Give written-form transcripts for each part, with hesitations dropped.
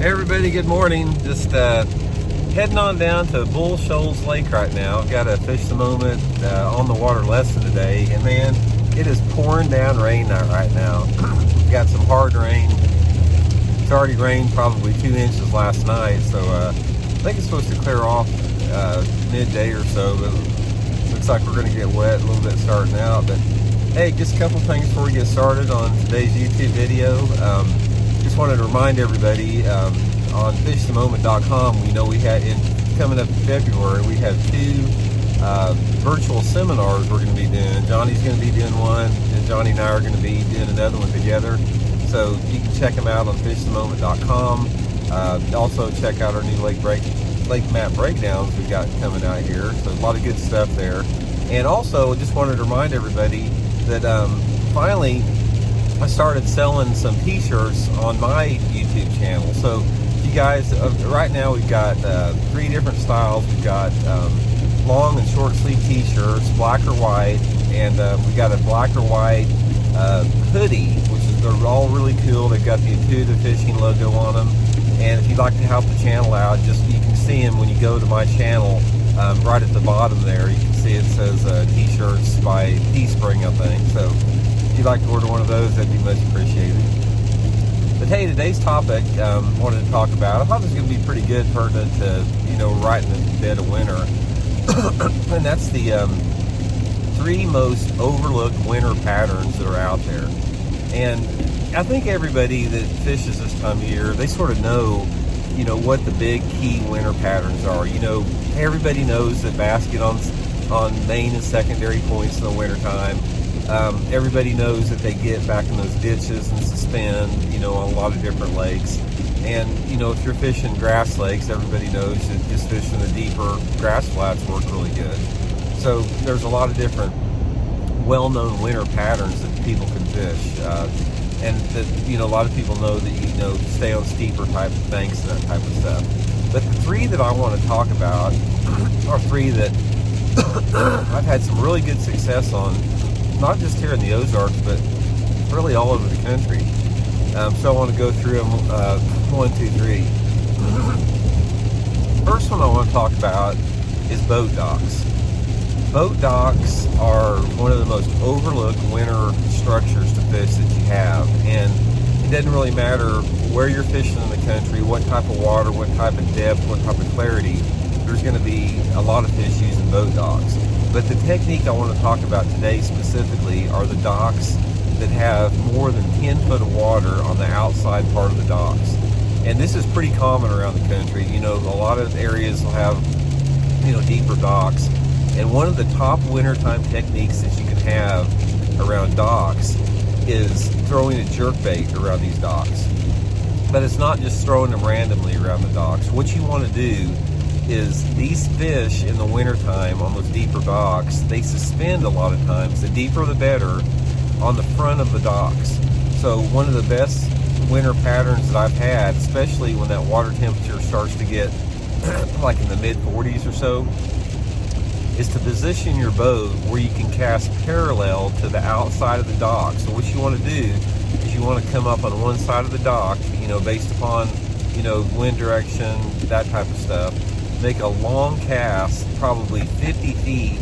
Hey everybody, good morning. Just heading on down to Bull Shoals Lake right now. I've got a Fish the Moment on the water lesson today, and man, it is pouring down rain right now. Got some hard rain. It's already rained probably 2 inches last night, so I think it's supposed to clear off midday or so, but looks like we're going to get wet a little bit starting out. But hey, just a couple things before we get started on today's YouTube video. Just wanted to remind everybody on fishthemoment.com, we know we had coming up in February, we have 2 virtual seminars we're going to be doing. Johnny's going to be doing one, and Johnny and I are going to be doing another one together. So you can check them out on fishthemoment.com. Also check out our new lake map breakdowns we got coming out here. So a lot of good stuff there. And also just wanted to remind everybody that finally I started selling some t-shirts on my YouTube channel. So you guys, right now we've got 3 different styles. We've got long and short sleeve t-shirts, black or white, and we got a black or white hoodie, which is, they're all really cool. They've got the Intuitive Fishing logo on them. And if you'd like to help the channel out, just you can see them when you go to my channel. Right at the bottom there, you can see it says t-shirts by Teespring, I think. So if you'd like to order one of those, that'd be much appreciated. But hey, today's topic wanted to talk about, I thought it was going to be pretty good pertinent to, right in the dead of winter. And that's the 3 most overlooked winter patterns that are out there. And I think everybody that fishes this time of year, they sort of know, what the big key winter patterns are. Everybody knows that basket on main and secondary points in the wintertime. Everybody knows that they get back in those ditches and suspend, on a lot of different lakes. And, if you're fishing grass lakes, everybody knows that just fishing the deeper grass flats work really good. So there's a lot of different well-known winter patterns that people can fish. And that, a lot of people know that, stay on steeper type of banks and that type of stuff. But the 3 that I want to talk about are 3 that I've had some really good success on, not just here in the Ozarks, but really all over the country. So I want to go through them 1, 2, 3. First one I want to talk about is boat docks. Boat docks are one of the most overlooked winter structures to fish that you have, and it doesn't really matter where you're fishing in the country, what type of water, what type of depth, what type of clarity. There's going to be a lot of fish using boat docks. But the technique I want to talk about today specifically are the docks that have more than 10 foot of water on the outside part of the docks. And this is pretty common around the country. A lot of areas will have, deeper docks. And one of the top wintertime techniques that you can have around docks is throwing a jerkbait around these docks. But it's not just throwing them randomly around the docks. What you want to do is these fish in the wintertime on those deeper docks, they suspend a lot of times, the deeper the better, on the front of the docks. So one of the best winter patterns that I've had, especially when that water temperature starts to get like in the mid 40s or so, is to position your boat where you can cast parallel to the outside of the dock. So what you want to do is you want to come up on one side of the dock, based upon, wind direction, that type of stuff. Make a long cast, probably 50 feet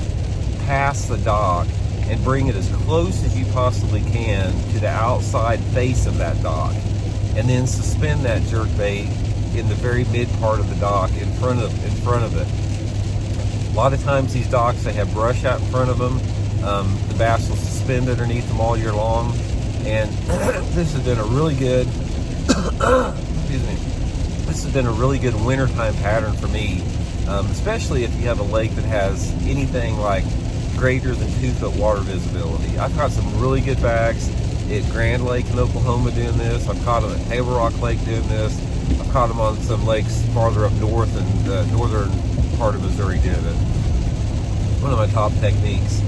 past the dock, and bring it as close as you possibly can to the outside face of that dock. And then suspend that jerkbait in the very mid part of the dock in front of it. A lot of times these docks, they have brush out in front of them. The bass will suspend underneath them all year long. And this has been a really good, excuse me, this has been a really good wintertime pattern for me, especially if you have a lake that has anything like greater than 2 foot water visibility. I've caught some really good bags at Grand Lake in Oklahoma doing this. I've caught them at Table Rock Lake doing this. I've caught them on some lakes farther up north in the northern part of Missouri doing it. One of my top techniques.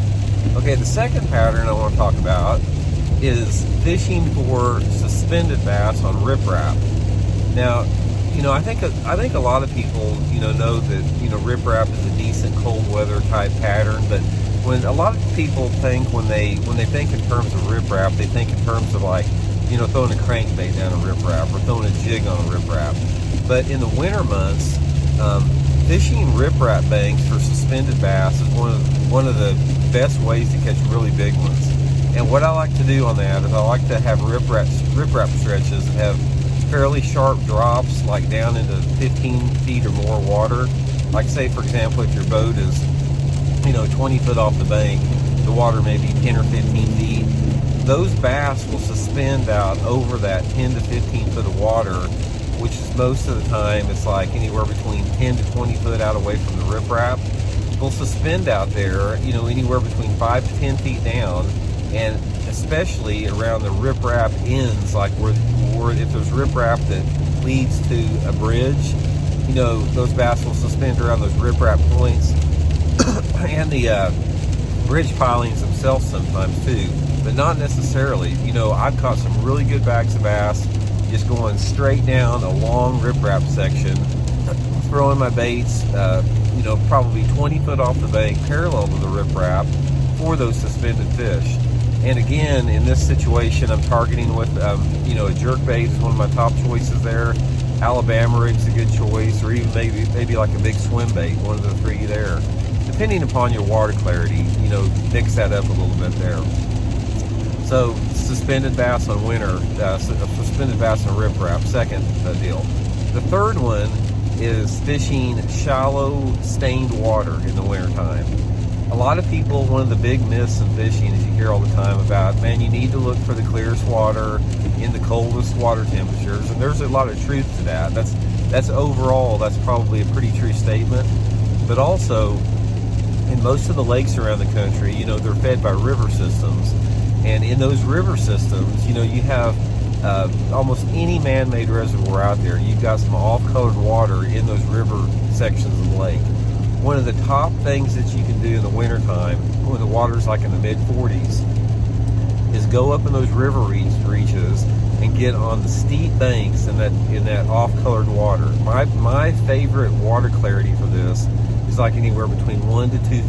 Okay, the second pattern I want to talk about is fishing for suspended bass on riprap. Now, I think a lot of people, know that, riprap is a decent cold weather type pattern, but when a lot of people think when they think in terms of riprap, they think in terms of like throwing a crankbait down a riprap or throwing a jig on a riprap. But in the winter months, fishing riprap banks for suspended bass is one of the best ways to catch really big ones. And what I like to do on that is I like to have riprap stretches that have fairly sharp drops, like down into 15 feet or more water. Like say, for example, if your boat is 20 foot off the bank, the water may be 10 or 15 feet. Those bass will suspend out over that 10 to 15 foot of water, which is most of the time it's like anywhere between 10 to 20 foot out away from the riprap. They'll suspend out there, anywhere between 5 to 10 feet down, and especially around the riprap ends, like where if there's riprap that leads to a bridge, those bass will suspend around those riprap points and the bridge pilings themselves sometimes too, but not necessarily. I've caught some really good bags of bass just going straight down a long riprap section, throwing my baits, probably 20 foot off the bank, parallel to the riprap for those suspended fish. And again, in this situation, I'm targeting with, a jerkbait is one of my top choices there. Alabama rig's a good choice, or even maybe like a big swim bait, one of the three there. Depending upon your water clarity, mix that up a little bit there. So, suspended bass on winter, suspended bass on riprap, second deal. The third one is fishing shallow, stained water in the wintertime. A lot of people, one of the big myths in fishing is you hear all the time about, man, you need to look for the clearest water in the coldest water temperatures, and there's a lot of truth to that. That's overall, that's probably a pretty true statement. But also, in most of the lakes around the country, they're fed by river systems. And in those river systems, you have almost any man-made reservoir out there. You've got some off-colored water in those river sections of the lake. One of the top things that you can do in the wintertime, when the water's like in the mid-40s, is go up in those river reaches and get on the steep banks in that off-colored water. My favorite water clarity for this is like anywhere between 1 to 2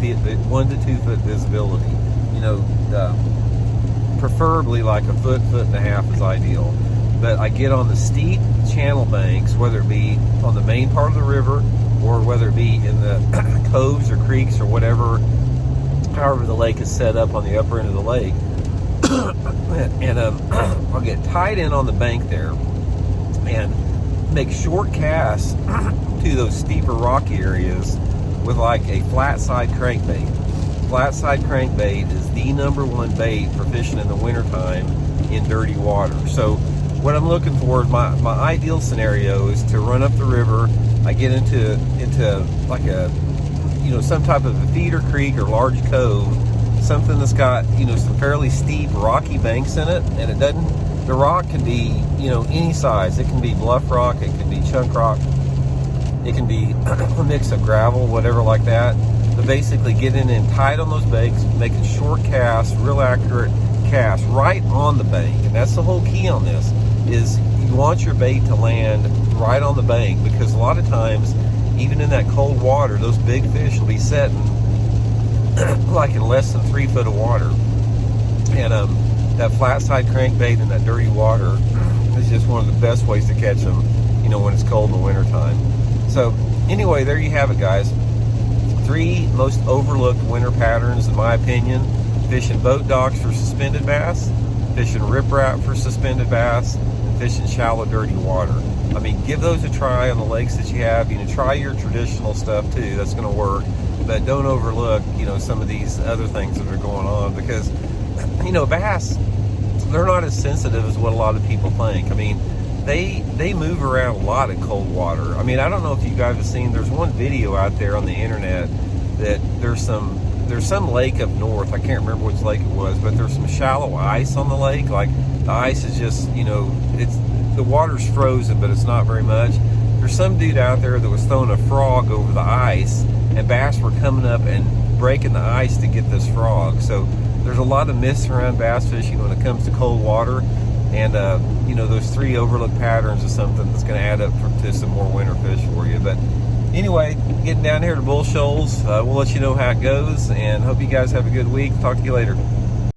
foot visibility. Preferably like a foot and a half is ideal. But I get on the steep channel banks, whether it be on the main part of the river or whether it be in the coves or creeks or however the lake is set up on the upper end of the lake. And I'll get tied in on the bank there and make short casts to those steeper rocky areas with like a flat side crankbait. Flat side crankbait is the #1 bait for fishing in the wintertime in dirty water. So what I'm looking for, my ideal scenario is to run up the river. I get into like some type of a feeder creek or large cove, something that's got some fairly steep rocky banks in it, and the rock can be any size. It can be bluff rock, it can be chunk rock, it can be a mix of gravel, whatever like that. But basically getting in tight on those banks, making short casts, real accurate casts right on the bank. And that's the whole key on this, is you want your bait to land right on the bank, because a lot of times, even in that cold water, those big fish will be setting like in less than 3 foot of water. And that flat side crankbait in that dirty water is just one of the best ways to catch them, when it's cold in the wintertime. So anyway, there you have it, guys. 3 most overlooked winter patterns, in my opinion: fishing boat docks for suspended bass, fishing riprap for suspended bass, and fishing shallow, dirty water. I mean, give those a try on the lakes that you have. Try your traditional stuff too. That's going to work. But don't overlook, some of these other things that are going on, because, bass, they're not as sensitive as what a lot of people think. I mean, they move around a lot in cold water. I mean, I don't know if you guys have seen, there's one video out there on the internet that there's some lake up north. I can't remember which lake it was, but there's some shallow ice on the lake. Like, the ice is just, the water's frozen, but it's not very much. There's some dude out there that was throwing a frog over the ice, and bass were coming up and breaking the ice to get this frog. So there's a lot of myths around bass fishing when it comes to cold water. And, those 3 overlooked patterns is something that's going to add up to some more winter fish for you. But anyway, getting down here to Bull Shoals, we'll let you know how it goes, and hope you guys have a good week. Talk to you later.